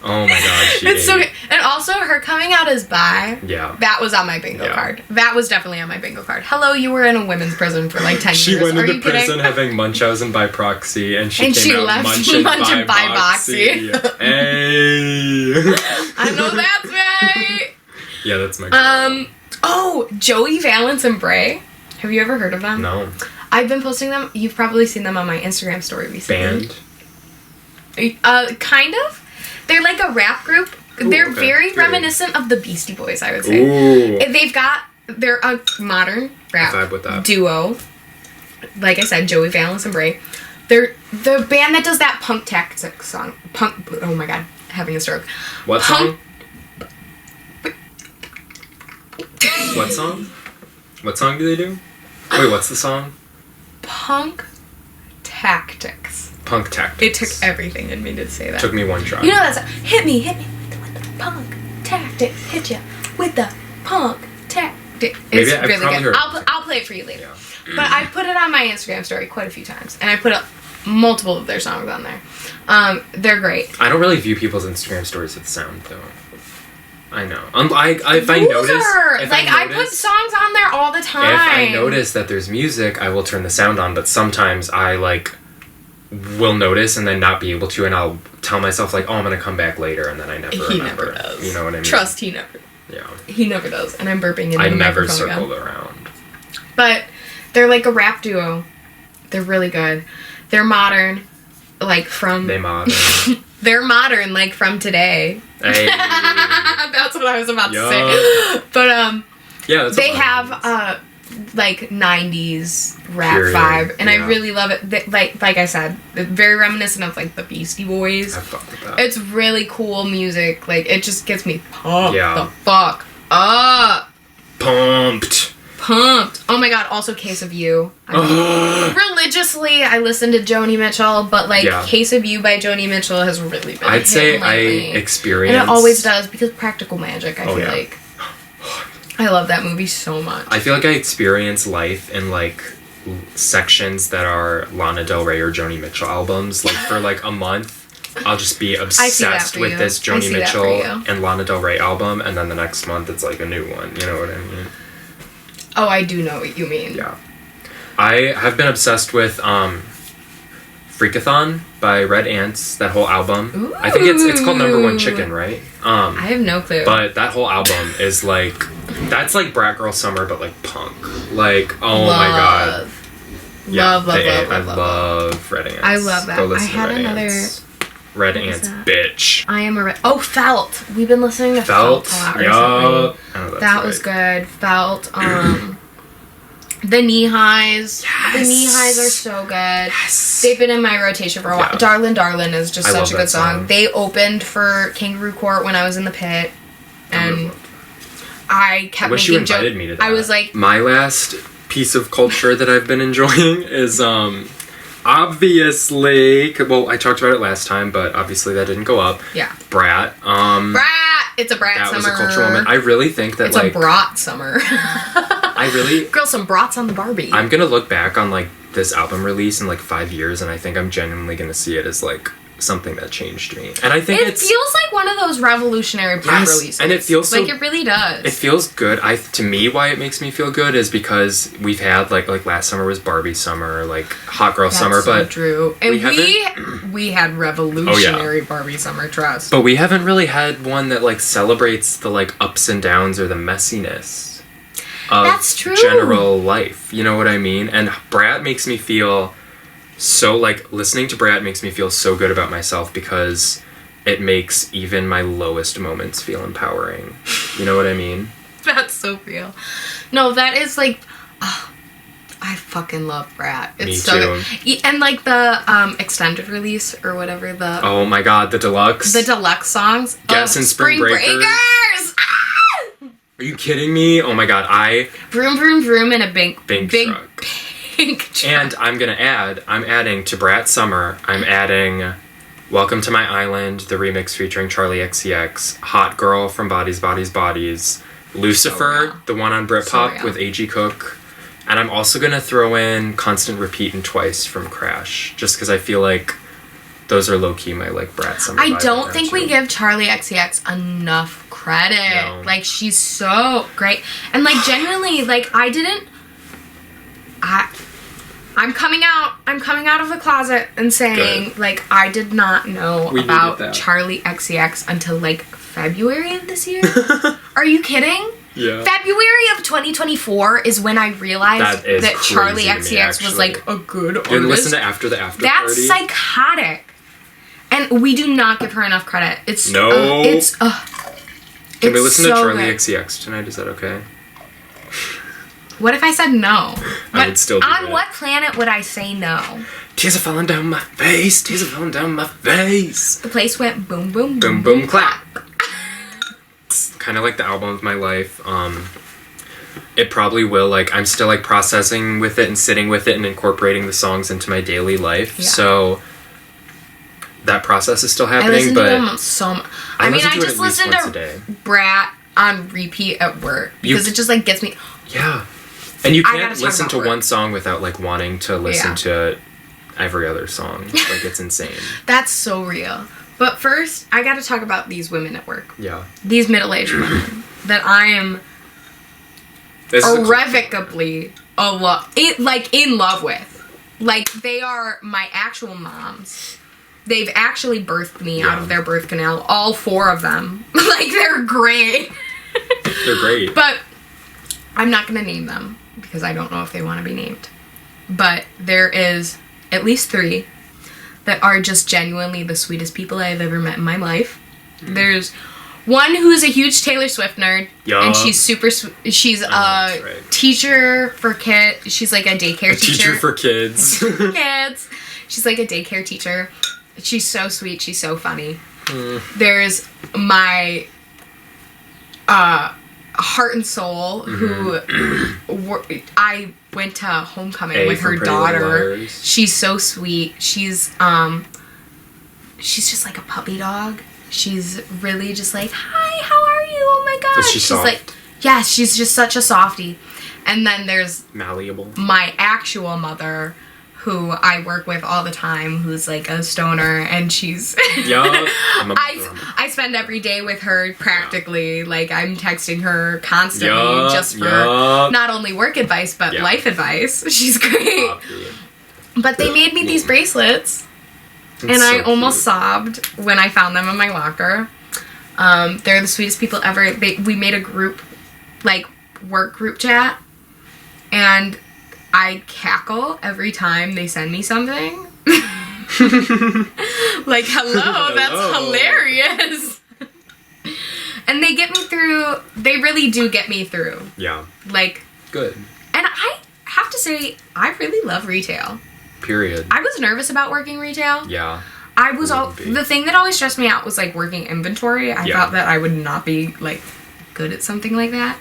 Oh my god, it's so good. And also her coming out as bi. Yeah. That was on my bingo card. That was definitely on my bingo card. Hello, you were in a women's prison for like 10 years. She went into prison having Munchausen by proxy, and she came out left Munchin by boxy. Hey. I know that's right. Yeah, that's my girl. Joey Valence and Bray. Have you ever heard of them? No. I've been posting them. You've probably seen them on my Instagram story recently. Band? Kind of. They're like a rap group. Ooh, they're very reminiscent of the Beastie Boys, I would say. Ooh. They're a modern rap duo. Like I said, Joey Valence and Bray. They're the band that does that Punk Tactics song. Oh my god, having a stroke. What song? What song? What song do they do? Wait, what's the song? Punk Tactics. Punk Tactics. It took everything in me to say that. Took me one try. You know that song? Hit me with the punk tactics. Hit ya with the punk tactics. It's really good. I'll play it for you later. Yeah. But I put it on my Instagram story quite a few times, and I put up multiple of their songs on there. They're great. I don't really view people's Instagram stories with sound though. I know. If I notice, I put songs on there all the time. If I notice that there's music, I will turn the sound on. But sometimes I will notice and then not be able to, and I'll tell myself I'm gonna come back later, and then I never remember. He never does. You know what I mean? Trust, he never. Yeah. He never does, and I'm burping in the I never microphone circled again. around. But they're like a rap duo. They're really good. They're modern. like from... They modern. They're modern, like from today. Hey. That's what I was about to say. But yeah, that's they have like 90s rap period. vibe, and I really love it. Like I said, it's very reminiscent of like the Beastie Boys. I fuck with that. It's really cool music. Like it just gets me pumped Yeah. the fuck up. Pumped. Oh my god, also Case of You. Religiously, I listen to Joni Mitchell, but like Case of You by Joni Mitchell has really been I'd say lately. I experienced... And it always does, because Practical Magic, I feel like. I love that movie so much. I feel like I experience life in like sections that are Lana Del Rey or Joni Mitchell albums. Like for like a month, I'll just be obsessed with this Joni Mitchell and Lana Del Rey album, and then the next month it's like a new one. You know what I mean? Oh, I do know what you mean. Yeah. I have been obsessed with Freakathon by Red Ants, that whole album. Ooh. I think it's called Number One Chicken, right? I have no clue. But that whole album is like, that's like Brat Girl Summer, but like punk. Like, oh my god. Yeah, I love Red Ants. I love that. Go listen I had to Red another... Ants. Red Ants, bitch. I am a red... Oh, Felt. We've been listening to Felt a lot recently. That was good. Felt. The Knee Highs. Yes. The Knee Highs are so good. Yes. They've been in my rotation for a while. Darlin' Darlin' is just such a good song. They opened for Kangaroo Court when I was in the pit. And I kept wish making you invited me to that. I was like... My last piece of culture that I've been enjoying is... obviously, well, I talked about it last time, but obviously that didn't go up. Yeah. Brat. Brat! It's a Brat summer. That was a cultural moment. I really think that, it's a brat summer. Girl, some brats on the Barbie. I'm gonna look back on, like, this album release in, like, 5 years, and I think I'm genuinely gonna see it as, like, something that changed me. And I think it feels like one of those revolutionary pop releases. And it feels like it really does. It feels good. To me, why it makes me feel good is because we've had like last summer was Barbie summer, like Hot Girl Summer, so but true. And we had revolutionary Barbie summer, trust. But we haven't really had one that like celebrates the like ups and downs or the messiness of That's true. general life. You know what I mean? And Brat makes me feel so, like, listening to Brat makes me feel so good about myself because it makes even my lowest moments feel empowering. You know what I mean? That's so real. No, that is, like, I fucking love Brat. It's me so too. good. And, like, the extended release or whatever, oh my god, the deluxe? The deluxe songs. Guess and Spring Breakers. Ah! Are you kidding me? Oh my god, Vroom, vroom, vroom in a big truck. And I'm adding to Brat Summer, I'm adding Welcome to My Island, the remix featuring Charlie XCX, Hot Girl from Bodies, Bodies, Bodies, Lucifer, the one on Britpop with A.G. Cook, and I'm also going to throw in Constant Repeat and Twice from Crash, just because I feel like those are low-key my, like, Brat Summer I don't think we give Charlie XCX enough credit. No. Like, she's so great. And, like, genuinely, like, I'm coming out of the closet and saying, good. Like, I did not know about Charlie XCX until, like, February of this year. Are you kidding? Yeah. February of 2024 is when I realized that Charlie XCX was, like, a good artist. You didn't listen to After the After Party? That's psychotic. And we do not give her enough credit. Can we listen to Charlie XCX tonight? Is that okay? What if I said no? I would still do on that. what planet would I say no? Tears are falling down my face. Tears are falling down my face. The place went boom, boom, boom, boom, clap. It's kind of like the album of my life. It probably will. Like, I'm still like processing with it and sitting with it and incorporating the songs into my daily life. Yeah. So that process is still happening. I listen but to them so much. I just listen to Brat on repeat at work because it just like gets me. Yeah. And you can't listen to one song without, like, wanting to listen to every other song. Like, it's insane. That's so real. But first, I gotta talk about these women at work. Yeah. These middle-aged women that I am irrevocably in love with. Like, they are my actual moms. They've actually birthed me out of their birth canal. All four of them. Like, they're great. They're great. But I'm not gonna name them because I don't know if they want to be named. But there is at least three that are just genuinely the sweetest people I've ever met in my life. There's one who's a huge Taylor Swift nerd, and she's super. She's a teacher for kids. She's like a daycare teacher. Teacher for kids. Kids. She's like a daycare teacher. She's so sweet. She's so funny. There's my heart and soul, who I went to homecoming with her daughter. She's so sweet. She's just like a puppy dog. She's really just like, hi, how are you? Oh my god. Is she soft? Like, yeah, she's just such a softie. And then there's malleable. My actual mother, who I work with all the time, who's like a stoner, and she's I spend every day with her practically. Like, I'm texting her constantly just for not only work advice but life advice. She's great. But they made me these bracelets. And so I almost sobbed when I found them in my locker. They're the sweetest people ever. We made a group, like, work group chat. And I cackle every time they send me something. Like, hello, that's hilarious. And they get me through. They really do get me through. Yeah. Like. Good. And I have to say, I really love retail. Period. I was nervous about working retail. Yeah. I was the thing that always stressed me out was like working inventory. I thought that I would not be like good at something like that.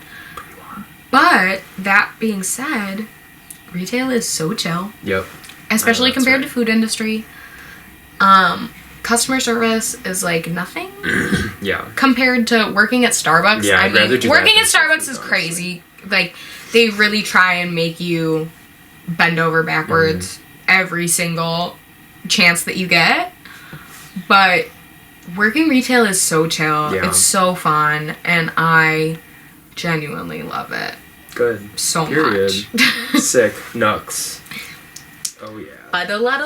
But that being said, retail is so chill. Yep. Especially compared to food industry. Customer service is like nothing. Yeah. Compared to working at Starbucks. Yeah, I'd rather do working at Starbucks is crazy. Like, they really try and make you bend over backwards every single chance that you get. But working retail is so chill. Yeah. It's so fun, and I genuinely love it. Good. So much. Sick. Nux. Oh yeah. I will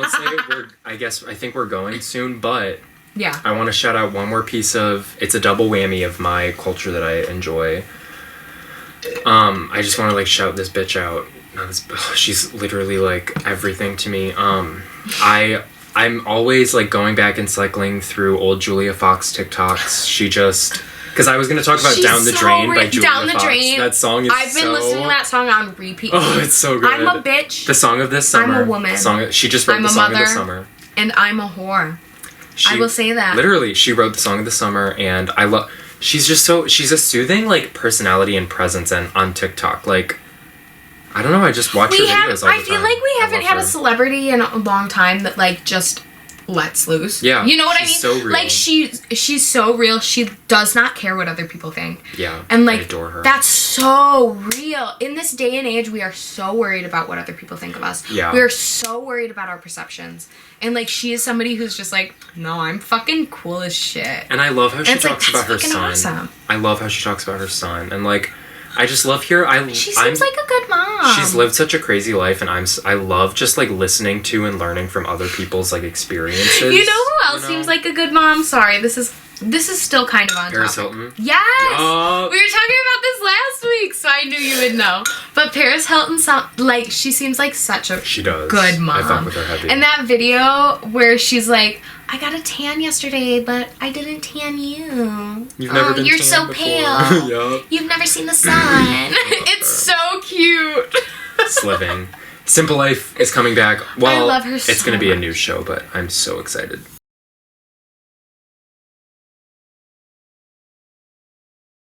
say I think we're going soon, but yeah. I want to shout out one more piece of, it's a double whammy of my culture that I enjoy. I just want to like shout this bitch out. She's literally like everything to me. I'm always like going back and cycling through old Julia Fox TikToks. She just, because I was going to talk about Down the Drain by Julia Down the Fox. Drain. That song is I've been listening to that song on repeat. Oh, it's so good. I'm a bitch. The song of this summer. I'm a woman. She just wrote the song of the summer. And I'm a whore. I will say that. Literally, she wrote the song of the summer, and I love, she's a soothing like personality and presence and on TikTok. Like, I don't know, I just watch her videos all the time. I feel like we haven't had a celebrity in a long time that like just lets loose. Yeah. You know what I mean? So real. Like, she's so real. She does not care what other people think. Yeah. And like, I adore her. That's so real. In this day and age, we are so worried about what other people think of us. Yeah. We are so worried about our perceptions. And like, she is somebody who's just like, no, I'm fucking cool as shit. And I love how she talks about her son. Awesome. I love how she talks about her son. And like, I just love her. She seems like a good mom. She's lived such a crazy life, and I love just like listening to and learning from other people's like experiences. You know who else seems like a good mom? Sorry, this is still kind of on Paris topic. Hilton. Yes, we were talking about this last week, so I knew you would know. But Paris Hilton, she seems like such a good mom. I fuck with her heavy. And that video where she's like, I got a tan yesterday, but I didn't tan you. You've never been You're tan so before. pale. Yep. You've never seen the sun. It's so cute. It's living. Simple Life is coming back. Well, I love her so it's going to be a new show, but I'm so excited.